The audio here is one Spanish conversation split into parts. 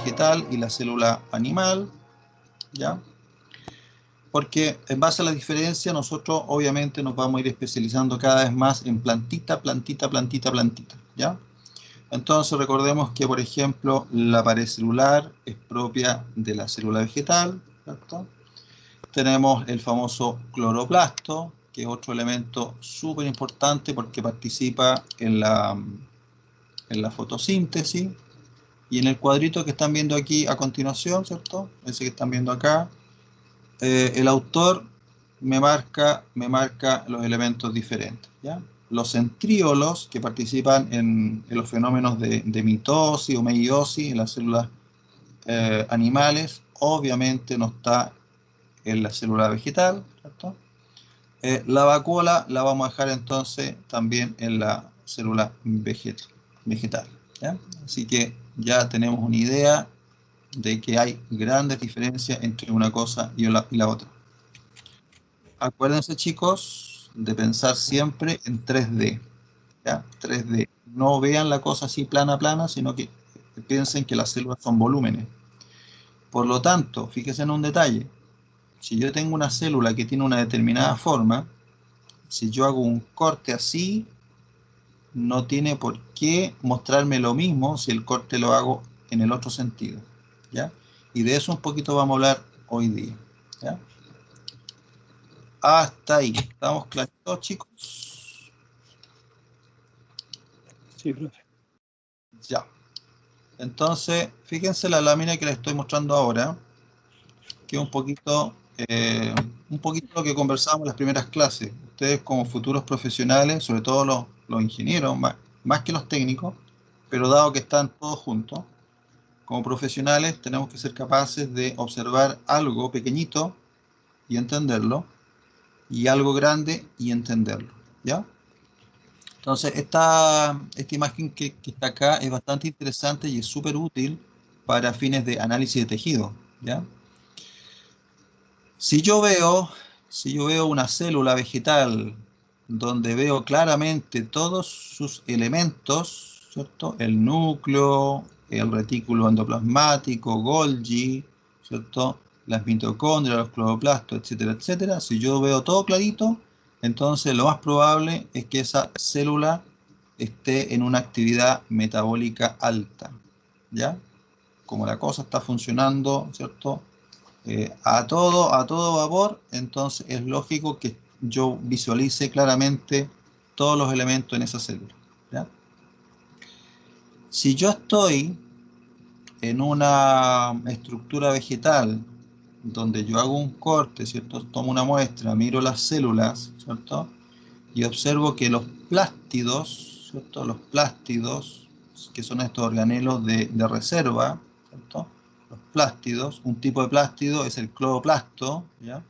vegetal y la célula animal, ¿ya? Porque en base a la diferencia nosotros obviamente nos vamos a ir especializando cada vez más en plantita, plantita, plantita, plantita, ¿ya? Entonces recordemos que, por ejemplo, la pared celular es propia de la célula vegetal, ¿cierto? Tenemos el famoso cloroplasto, que es otro elemento súper importante porque participa en la fotosíntesis. Y en el cuadrito que están viendo aquí a continuación, ¿cierto? Ese que están viendo acá, el autor me marca los elementos diferentes, ¿ya? Los centríolos que participan en los fenómenos de mitosis o meiosis en las células animales, obviamente no está en la célula vegetal, ¿cierto? La vacuola la vamos a dejar entonces también en la célula vegetal, ¿ya? Así que ya tenemos una idea de que hay grandes diferencias entre una cosa y la otra. Acuérdense, chicos, de pensar siempre en 3D, ¿ya? 3D. No vean la cosa así plana, plana, sino que piensen que las células son volúmenes. Por lo tanto, fíjense en un detalle. Si yo tengo una célula que tiene una determinada forma, si yo hago un corte así, no tiene por qué mostrarme lo mismo si el corte lo hago en el otro sentido, ¿ya? Y de eso un poquito vamos a hablar hoy día, ¿ya? Hasta ahí. ¿Estamos claritos, chicos? Sí, profe. Ya. Entonces, fíjense la lámina que les estoy mostrando ahora, que es un poquito lo que conversábamos en las primeras clases. Ustedes como futuros profesionales, sobre todo los ingenieros, más que los técnicos, pero dado que están todos juntos, como profesionales tenemos que ser capaces de observar algo pequeñito y entenderlo, y algo grande y entenderlo, ¿ya? Entonces, esta imagen que está acá es bastante interesante y es súper útil para fines de análisis de tejido, ¿ya? Si yo veo una célula vegetal donde veo claramente todos sus elementos, ¿cierto? El núcleo, el retículo endoplasmático, Golgi, ¿cierto? Las mitocondrias, los cloroplastos, etcétera, etcétera. Si yo veo todo clarito, entonces lo más probable es que esa célula esté en una actividad metabólica alta, ¿ya? Como la cosa está funcionando, ¿cierto? A todo vapor, entonces es lógico que yo visualice claramente todos los elementos en esa célula, ¿ya? Si yo estoy en una estructura vegetal donde yo hago un corte, ¿cierto? Tomo una muestra, miro las células, ¿cierto? Y observo que los plástidos, ¿cierto? Los plástidos, que son estos organelos de reserva, ¿cierto? Los plástidos, un tipo de plástido es el cloroplasto, ¿ya?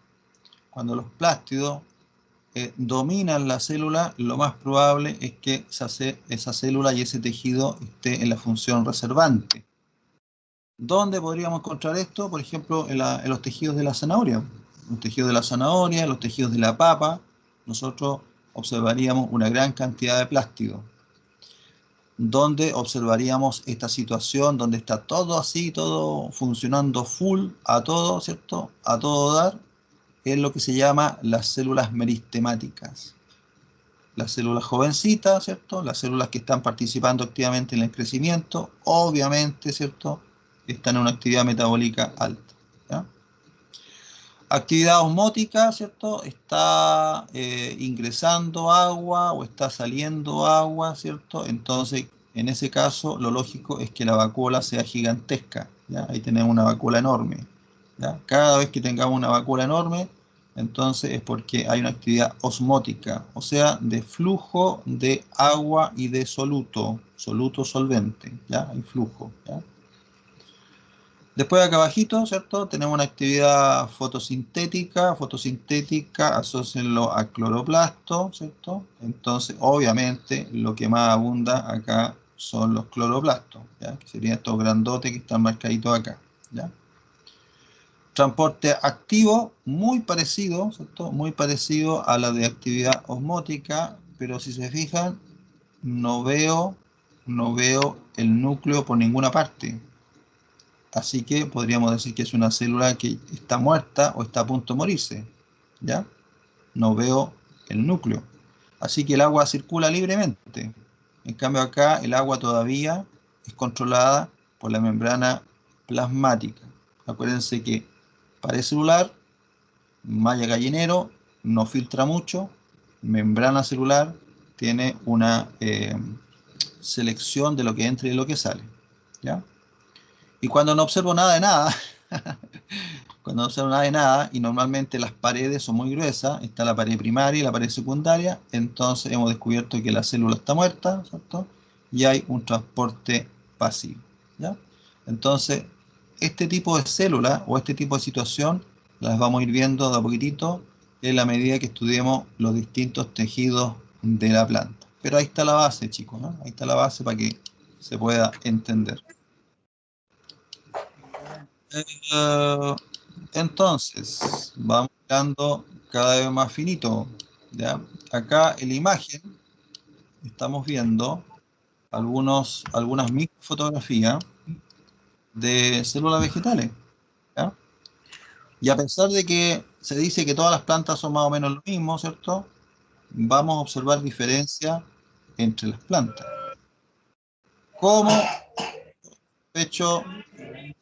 Cuando los plástidos dominan la célula, lo más probable es que esa célula y ese tejido esté en la función reservante. ¿Dónde podríamos encontrar esto? Por ejemplo, en los tejidos de la zanahoria. Los tejidos de la zanahoria, los tejidos de la papa, nosotros observaríamos una gran cantidad de plástido. Donde observaríamos esta situación, donde está todo así, todo funcionando full, a todo, ¿cierto? A todo dar, es lo que se llama las células meristemáticas. Las células jovencitas, ¿cierto? Las células que están participando activamente en el crecimiento, obviamente, ¿cierto? Están en una actividad metabólica alta, ¿ya? Actividad osmótica, ¿cierto? Está ingresando agua o está saliendo agua, ¿cierto? Entonces, en ese caso, lo lógico es que la vacuola sea gigantesca, ¿ya? Ahí tenemos una vacuola enorme, ¿ya? Cada vez que tengamos una vacuola enorme, entonces es porque hay una actividad osmótica, o sea, de flujo de agua y de soluto solvente, ¿ya? Hay flujo, ¿ya? Después acá abajito, ¿cierto? Tenemos una actividad fotosintética, asócienlo a cloroplasto, ¿cierto? Entonces, obviamente, lo que más abunda acá son los cloroplastos, ¿ya? Que serían estos grandotes que están marcaditos acá, ¿ya? Transporte activo, muy parecido, ¿cierto? Muy parecido a la de actividad osmótica, pero si se fijan, no veo el núcleo por ninguna parte. Así que podríamos decir que es una célula que está muerta o está a punto de morirse, ¿ya? No veo el núcleo. Así que el agua circula libremente. En cambio acá el agua todavía es controlada por la membrana plasmática. Acuérdense que pared celular, malla gallinero, no filtra mucho, membrana celular tiene una selección de lo que entra y lo que sale, ¿ya? Y cuando no observo nada de nada, cuando no observo nada de nada, y normalmente las paredes son muy gruesas, está la pared primaria y la pared secundaria, entonces hemos descubierto que la célula está muerta, ¿cierto? Y hay un transporte pasivo, ¿ya? Entonces, este tipo de célula o este tipo de situación las vamos a ir viendo de a poquitito en la medida que estudiemos los distintos tejidos de la planta. Pero ahí está la base, chicos, ¿no? Ahí está la base para que se pueda entender. Eh, entonces, vamos mirando cada vez más finito, ¿ya? Acá en la imagen estamos viendo algunas microfotografías de células vegetales, ¿ya? Y a pesar de que se dice que todas las plantas son más o menos lo mismo, ¿cierto? Vamos a observar diferencias entre las plantas. Como, de hecho,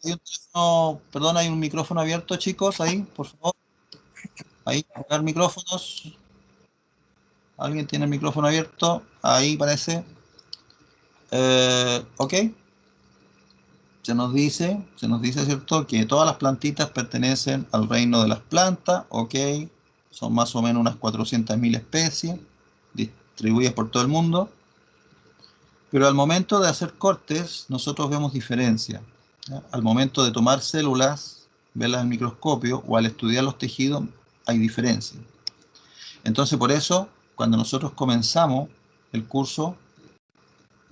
hay un teléfono, perdón, hay un micrófono abierto, chicos, ahí, por favor. Ahí, apagar micrófonos. ¿Alguien tiene el micrófono abierto? Ahí parece. Ok. Se nos dice, ¿cierto? Que todas las plantitas pertenecen al reino de las plantas. Ok. Son más o menos unas 400.000 especies distribuidas por todo el mundo. Pero al momento de hacer cortes, nosotros vemos diferencias, ¿ya? Al momento de tomar células, verlas en microscopio o al estudiar los tejidos, hay diferencias. Entonces, por eso, cuando nosotros comenzamos el curso,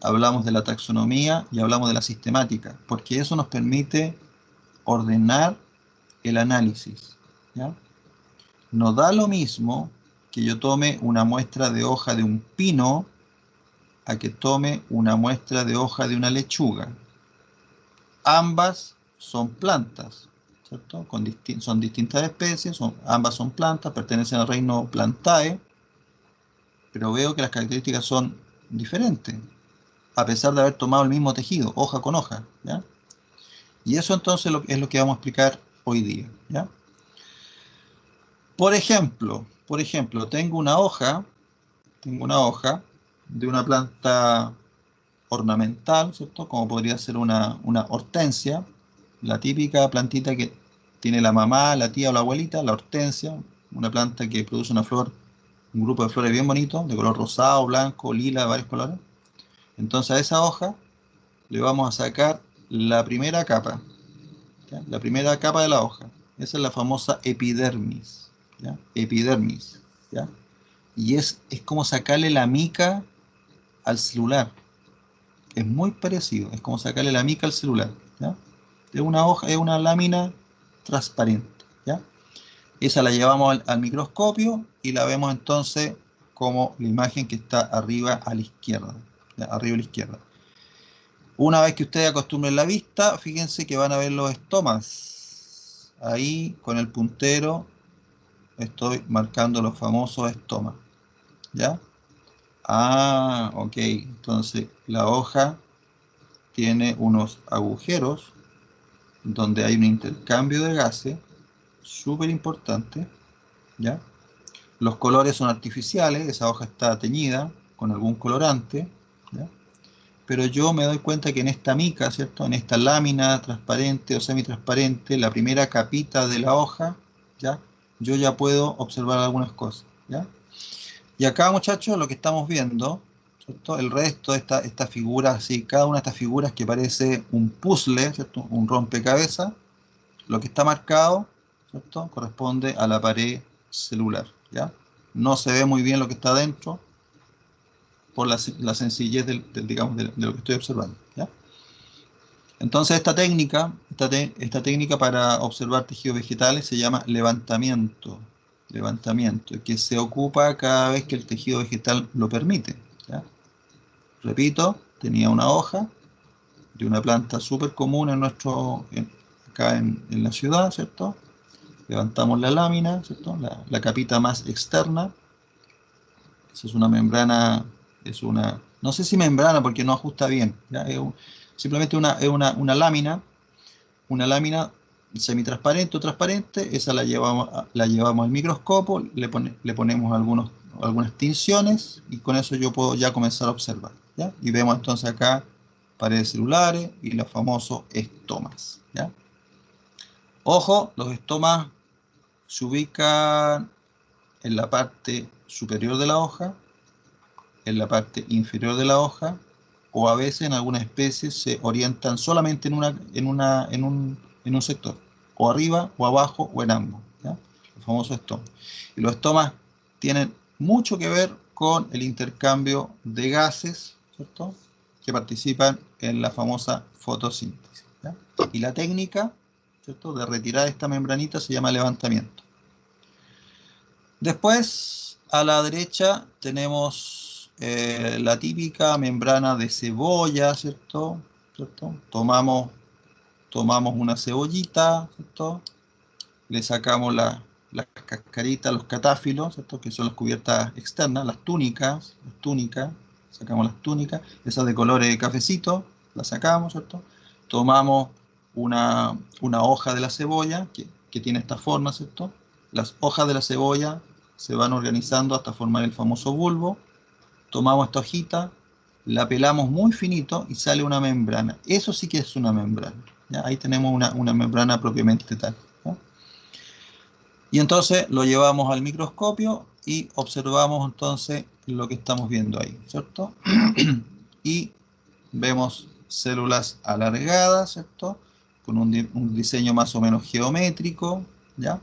hablamos de la taxonomía y hablamos de la sistemática, porque eso nos permite ordenar el análisis, ¿ya? No da lo mismo que yo tome una muestra de hoja de un pino a que tome una muestra de hoja de una lechuga. Ambas son plantas, ¿cierto? Son distintas especies, ambas son plantas, pertenecen al reino Plantae, pero veo que las características son diferentes, a pesar de haber tomado el mismo tejido, hoja con hoja, ¿ya? Y eso entonces es lo que vamos a explicar hoy día, ¿ya? Por ejemplo, tengo una hoja de una planta ornamental, ¿cierto? Como podría ser una hortensia, la típica plantita que tiene la mamá, la tía o la abuelita, la hortensia, una planta que produce una flor, un grupo de flores bien bonito, de color rosado, blanco, lila, de varios colores. Entonces a esa hoja le vamos a sacar la primera capa, ¿ya? La primera capa de la hoja. Esa es la famosa epidermis, ¿ya? Epidermis, ¿ya? Y es como sacarle la mica al celular. Es muy parecido, es como sacarle la mica al celular, ¿ya? Es una hoja, es una lámina transparente, ¿ya? Esa la llevamos al microscopio y la vemos entonces como la imagen que está arriba a la izquierda, ¿ya? Arriba a la izquierda. Una vez que ustedes acostumbren la vista, fíjense que van a ver los estomas. Ahí con el puntero estoy marcando los famosos estomas, ¿ya? Ah, ok. Entonces la hoja tiene unos agujeros donde hay un intercambio de gases súper importante, ¿ya? Los colores son artificiales, esa hoja está teñida con algún colorante, ¿ya? Pero yo me doy cuenta que en esta mica, ¿cierto? En esta lámina transparente o semitransparente, la primera capita de la hoja, ¿ya? Yo ya puedo observar algunas cosas, ¿ya? Y acá, muchachos, lo que estamos viendo, ¿cierto? El resto de esta figura, así, cada una de estas figuras que parece un puzzle, ¿cierto? Un rompecabezas, lo que está marcado, ¿cierto? Corresponde a la pared celular, ¿ya? No se ve muy bien lo que está dentro por la sencillez digamos, de lo que estoy observando, ¿ya? Entonces esta técnica para observar tejidos vegetales se llama levantamiento, que se ocupa cada vez que el tejido vegetal lo permite, ¿ya? Repito, tenía una hoja, de una planta súper común en acá en la ciudad, ¿cierto? Levantamos la lámina, ¿cierto? La capita más externa. Esa es una membrana, no sé si membrana porque no ajusta bien, ¿ya? Simplemente una lámina semitransparente o transparente. Esa la llevamos al microscopio, le ponemos algunas tinciones y con eso yo puedo ya comenzar a observar, ¿ya? Y vemos entonces acá paredes celulares y los famosos estomas, ¿ya? Ojo, los estomas se ubican en la parte superior de la hoja, en la parte inferior de la hoja, o a veces en algunas especies se orientan solamente en un sector, o arriba, o abajo, o en ambos, ¿ya? Los famosos estomas. Y los estomas tienen mucho que ver con el intercambio de gases, ¿cierto?, que participan en la famosa fotosíntesis, ¿ya? Y la técnica, ¿cierto?, de retirar esta membranita se llama levantamiento. Después, a la derecha, tenemos la típica membrana de cebolla, ¿cierto? Tomamos una cebollita, ¿cierto? Le sacamos las cascaritas, los catáfilos, ¿cierto?, que son las cubiertas externas, las túnicas, sacamos las túnicas, esas de colores cafecito, las sacamos, ¿cierto? Tomamos una hoja de la cebolla que tiene esta forma, ¿cierto? Las hojas de la cebolla se van organizando hasta formar el famoso bulbo. Tomamos esta hojita, la pelamos muy finito y sale una membrana. Eso sí que es una membrana, ¿ya? Ahí tenemos una membrana propiamente tal, ¿ya? Y entonces lo llevamos al microscopio y observamos entonces lo que estamos viendo ahí, ¿cierto? Y vemos células alargadas, ¿cierto?, con un diseño más o menos geométrico, ¿ya?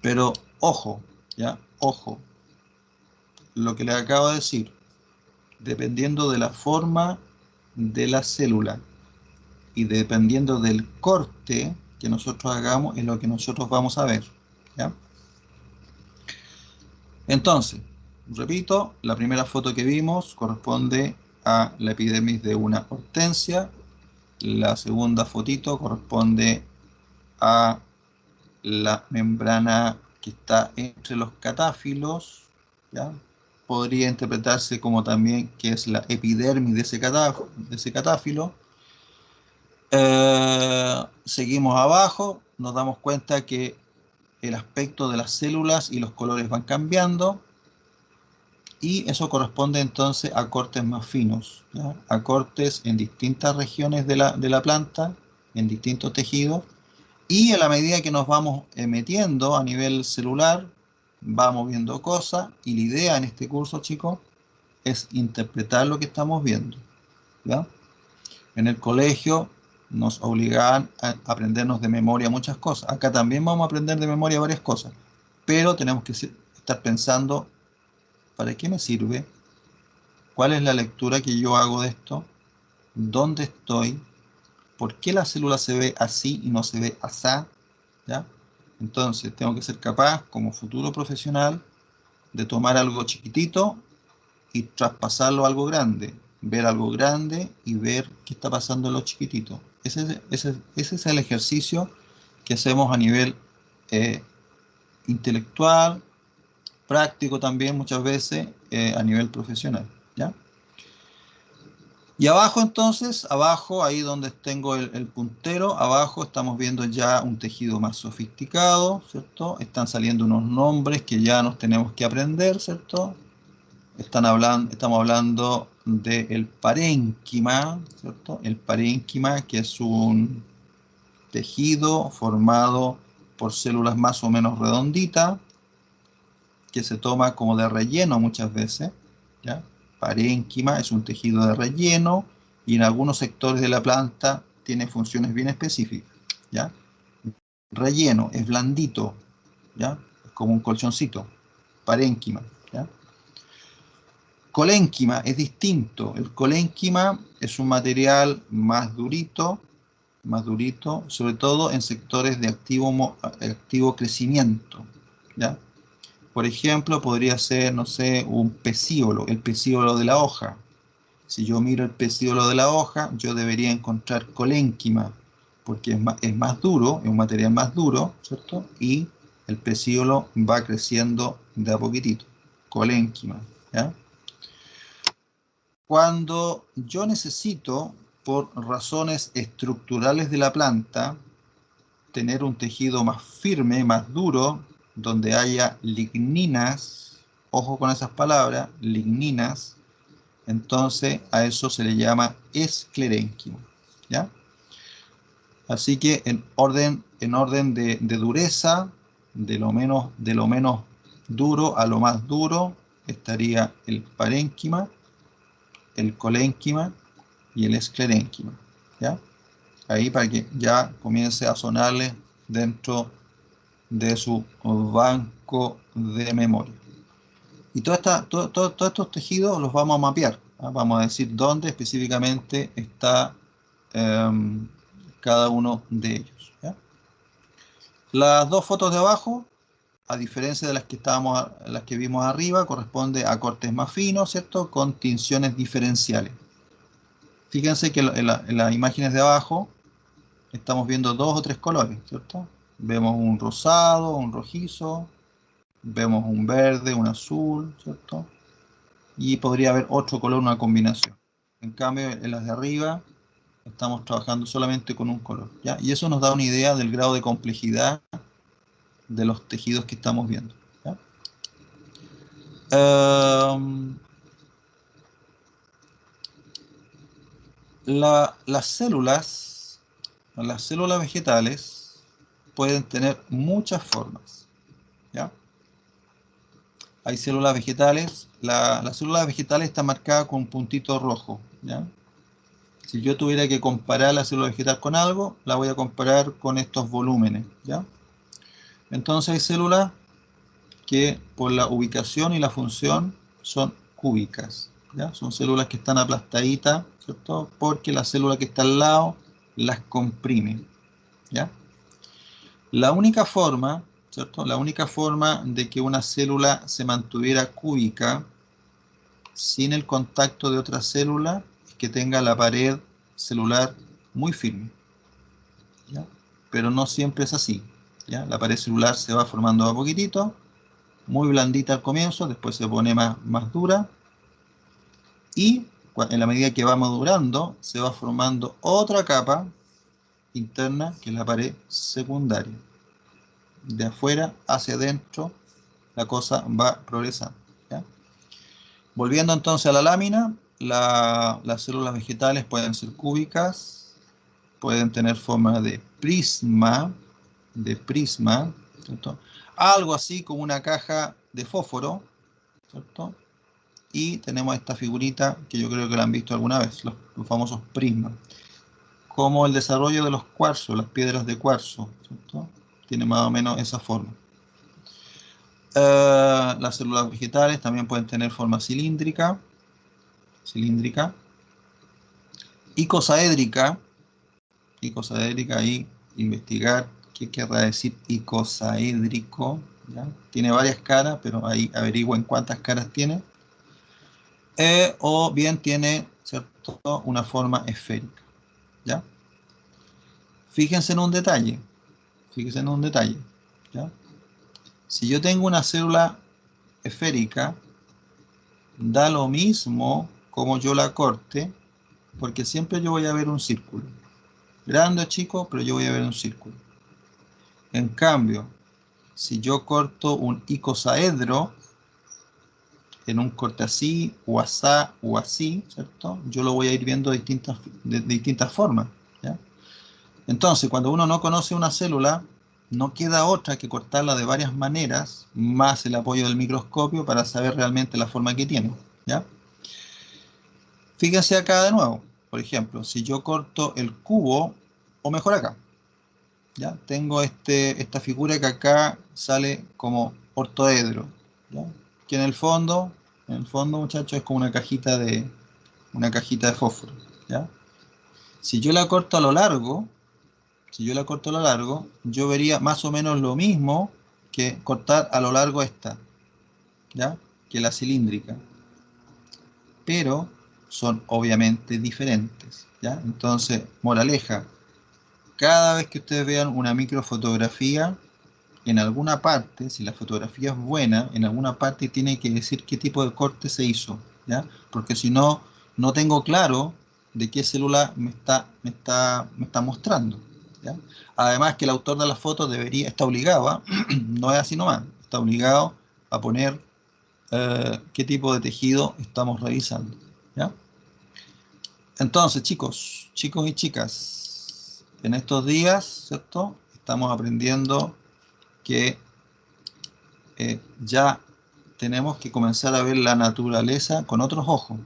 Pero ojo, ¿ya? Ojo, lo que les acabo de decir, dependiendo de la forma de la célula y dependiendo del corte que nosotros hagamos, es lo que nosotros vamos a ver, ¿ya? Entonces, repito, la primera foto que vimos corresponde a la epidermis de una hortensia. La segunda fotito corresponde a la membrana que está entre los catáfilos, ¿ya? Podría interpretarse como también que es la epidermis de ese catáfilo. Seguimos abajo, nos damos cuenta que el aspecto de las células y los colores van cambiando, y eso corresponde entonces a cortes más finos, ¿ya? A cortes en distintas regiones de la planta, en distintos tejidos, y a la medida que nos vamos metiendo a nivel celular, vamos viendo cosas, y la idea en este curso, chicos, es interpretar lo que estamos viendo, ¿ya? En el colegio nos obligaban a aprendernos de memoria muchas cosas. Acá también vamos a aprender de memoria varias cosas, pero tenemos que estar pensando, ¿para qué me sirve? ¿Cuál es la lectura que yo hago de esto? ¿Dónde estoy? ¿Por qué la célula se ve así y no se ve asá? ¿Ya? Entonces tengo que ser capaz, como futuro profesional, de tomar algo chiquitito y traspasarlo a algo grande, ver algo grande y ver qué está pasando en lo chiquitito. Ese es el ejercicio que hacemos a nivel intelectual, práctico también muchas veces, a nivel profesional, ¿ya? Y abajo entonces, abajo, ahí donde tengo el puntero, abajo estamos viendo ya un tejido más sofisticado, ¿cierto? Están saliendo unos nombres que ya nos tenemos que aprender, ¿cierto? Estamos hablando del parénquima, ¿cierto? El parénquima, que es un tejido formado por células más o menos redonditas, que se toma como de relleno muchas veces, ¿ya? Parénquima es un tejido de relleno y en algunos sectores de la planta tiene funciones bien específicas, ¿ya? Relleno es blandito, ¿ya? Es como un colchoncito, parénquima, ¿ya? Colénquima es distinto. El colénquima es un material más durito, sobre todo en sectores de activo crecimiento, ¿ya? Por ejemplo, podría ser, no sé, un pecíolo, el pecíolo de la hoja, Si yo miro el pecíolo de la hoja, yo debería encontrar colénquima, porque es más duro, es un material más duro, ¿cierto? Y el pecíolo va creciendo de a poquitito. Colénquima, ¿ya? Cuando yo necesito, por razones estructurales de la planta, tener un tejido más firme, más duro, donde haya ligninas, ojo con esas palabras, ligninas, entonces a eso se le llama esclerénquima, ¿ya? Así que en orden de dureza, de lo menos duro a lo más duro, estaría el parénquima, el colénquima y el esclerénquima, ¿ya? Ahí para que ya comience a sonarle dentro de su banco de memoria. Y todos estos tejidos los vamos a mapear, ¿ah? Vamos a decir dónde específicamente está cada uno de ellos, ¿ya? Las dos fotos de abajo, a diferencia de las que vimos arriba, corresponde a cortes más finos, ¿cierto? Con tinciones diferenciales. Fíjense que en las imágenes de abajo estamos viendo dos o tres colores, ¿cierto? Vemos un rosado, un rojizo, vemos un verde, un azul, ¿cierto? Y podría haber otro color, una combinación. En cambio, en las de arriba estamos trabajando solamente con un color, ¿ya? Y eso nos da una idea del grado de complejidad de los tejidos que estamos viendo, ¿ya? Las células vegetales pueden tener muchas formas, ¿ya? Hay células vegetales, la célula vegetal está marcada con un puntito rojo, ¿ya? Si yo tuviera que comparar la célula vegetal con algo, la voy a comparar con estos volúmenes, ¿ya? Entonces hay células que por la ubicación y la función son cúbicas, ¿ya? Son células que están aplastaditas, ¿cierto? Porque la célula que está al lado las comprime, ¿ya? La única forma, ¿cierto? La única forma de que una célula se mantuviera cúbica sin el contacto de otra célula es que tenga la pared celular muy firme, ¿ya? Pero no siempre es así, ¿ya? La pared celular se va formando a poquitito, muy blandita al comienzo, después se pone más dura, y en la medida que va madurando, se va formando otra capa interna, que es la pared secundaria. De afuera hacia adentro, la cosa va progresando, ¿ya? Volviendo entonces a la lámina, las células vegetales pueden ser cúbicas, pueden tener forma de prisma, ¿cierto? Algo así como una caja de fósforo, ¿cierto? Y tenemos esta figurita que yo creo que la han visto alguna vez, los famosos prismas. Como el desarrollo de los cuarzos, las piedras de cuarzo, ¿cierto? Tiene más o menos esa forma. Las células vegetales también pueden tener forma cilíndrica, icosaédrica, ahí investigar qué querrá decir icosaédrico, ¿ya? Tiene varias caras, pero ahí averigüen cuántas caras tiene. O bien tiene, ¿cierto?, una forma esférica, ¿ya? Fíjense en un detalle, ¿ya? Si yo tengo una célula esférica, da lo mismo como yo la corte, porque siempre yo voy a ver un círculo. Grande o chico, pero yo voy a ver un círculo. En cambio, si yo corto un icosaedro, en un corte así, o así, ¿cierto? Yo lo voy a ir viendo de distintas formas, ¿ya? Entonces, cuando uno no conoce una célula, no queda otra que cortarla de varias maneras, más el apoyo del microscopio para saber realmente la forma que tiene, ¿ya? Fíjense acá de nuevo, por ejemplo, si yo corto el cubo, o mejor acá, ¿ya? Tengo esta figura que acá sale como ortoedro, ¿ya? Que en el fondo, muchachos, es como una cajita de fósforo, ¿ya? Si yo la corto a lo largo, yo vería más o menos lo mismo que cortar a lo largo esta, ¿ya? Que la cilíndrica. Pero son obviamente diferentes, ¿ya? Entonces, moraleja, cada vez que ustedes vean una microfotografía, en alguna parte, si la fotografía es buena, en alguna parte tiene que decir qué tipo de corte se hizo, ¿ya? Porque si no, no tengo claro de qué célula me está mostrando, ¿ya? Además que el autor de la foto está obligado, ¿ah? No es así nomás, está obligado a poner qué tipo de tejido estamos revisando, ¿ya? Entonces, chicos y chicas, en estos días, ¿cierto? Estamos aprendiendo que ya tenemos que comenzar a ver la naturaleza con otros ojos,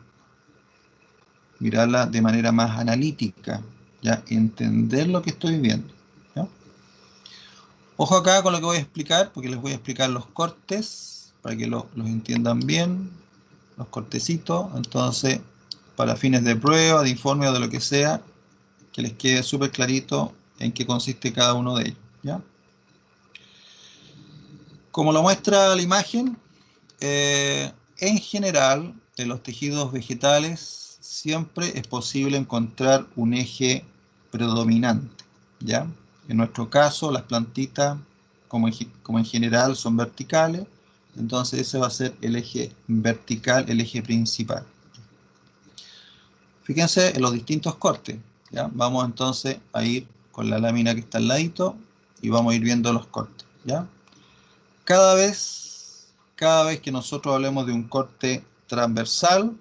mirarla de manera más analítica, ya entender lo que estoy viendo, ¿ya? Ojo acá con lo que voy a explicar, porque les voy a explicar los cortes para que los entiendan bien, los cortecitos. Entonces, para fines de prueba, de informe o de lo que sea, que les quede súper clarito en qué consiste cada uno de ellos, ¿ya? Como lo muestra la imagen, en general, en los tejidos vegetales siempre es posible encontrar un eje predominante, ¿ya? En nuestro caso, las plantitas, como en general, son verticales, entonces ese va a ser el eje vertical, el eje principal. Fíjense en los distintos cortes, ¿ya? Vamos entonces a ir con la lámina que está al ladito y vamos a ir viendo los cortes, ¿ya? Cada vez que nosotros hablemos de un corte transversal,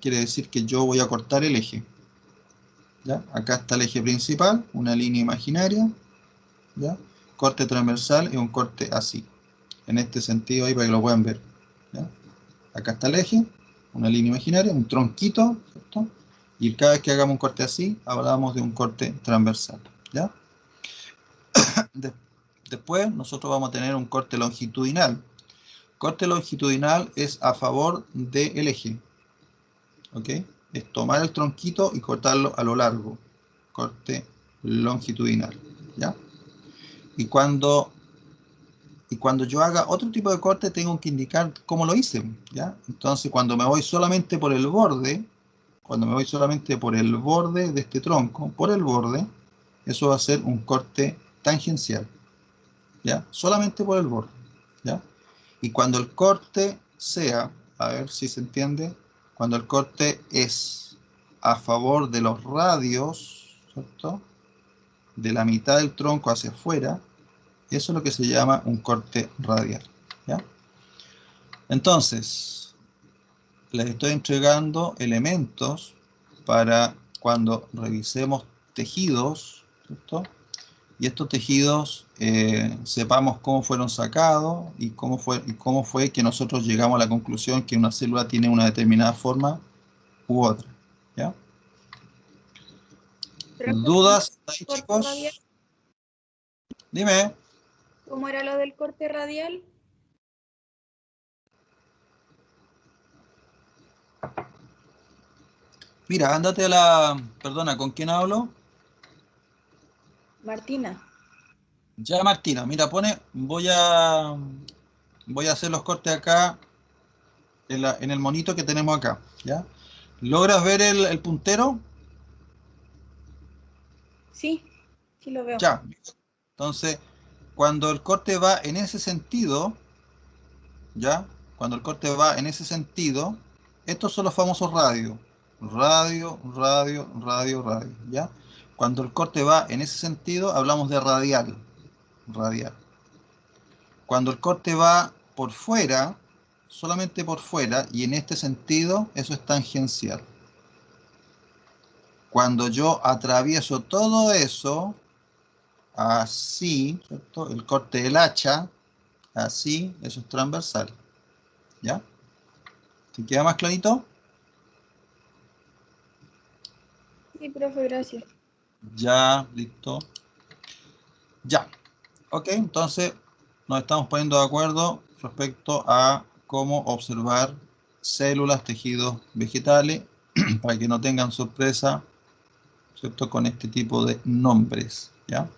quiere decir que yo voy a cortar el eje, ¿ya? Acá está el eje principal, una línea imaginaria, ¿ya? Corte transversal es un corte así, en este sentido ahí para que lo puedan ver, ¿ya? Acá está el eje, una línea imaginaria, un tronquito, ¿cierto? Y cada vez que hagamos un corte así, hablamos de un corte transversal, ¿ya? Después nosotros vamos a tener un corte longitudinal. Corte longitudinal es a favor del eje, ¿ok? Es tomar el tronquito y cortarlo a lo largo. Corte longitudinal, ¿ya? Y cuando yo haga otro tipo de corte, tengo que indicar cómo lo hice, ¿ya? Entonces, cuando me voy solamente por el borde, de este tronco, por el borde, eso va a ser un corte tangencial, ¿ya? Solamente por el borde, ¿ya? Y cuando el corte sea, a ver si se entiende, cuando el corte es a favor de los radios, ¿cierto? De la mitad del tronco hacia afuera, eso es lo que se llama un corte radial, ¿ya? Entonces, les estoy entregando elementos para cuando revisemos tejidos, ¿cierto? Y estos tejidos sepamos cómo fueron sacados y cómo fue que nosotros llegamos a la conclusión que una célula tiene una determinada forma u otra, ¿ya? ¿Dudas ahí, ¿Corte radial? chicos? Dime. ¿Cómo era lo del corte radial? Mira, ándate perdona, ¿con quién hablo? Martina. Ya, Martina, mira, voy a hacer los cortes acá en el monito que tenemos acá, ¿ya? ¿Logras ver el puntero? Sí, sí lo veo. Ya. Entonces, cuando el corte va en ese sentido, ¿ya? Cuando el corte va en ese sentido, estos son los famosos radios. Radio, radio, radio, radio, ¿ya? Cuando el corte va en ese sentido, hablamos de radial, radial. Cuando el corte va por fuera, solamente por fuera, y en este sentido, eso es tangencial. Cuando yo atravieso todo eso, así, ¿cierto? El corte del hacha, así, eso es transversal, ¿ya? ¿Te queda más clarito? Sí, profe, gracias. Ya, listo. Ya. Ok, entonces nos estamos poniendo de acuerdo respecto a cómo observar células, tejidos vegetales, para que no tengan sorpresa, ¿cierto? Con este tipo de nombres, ¿ya?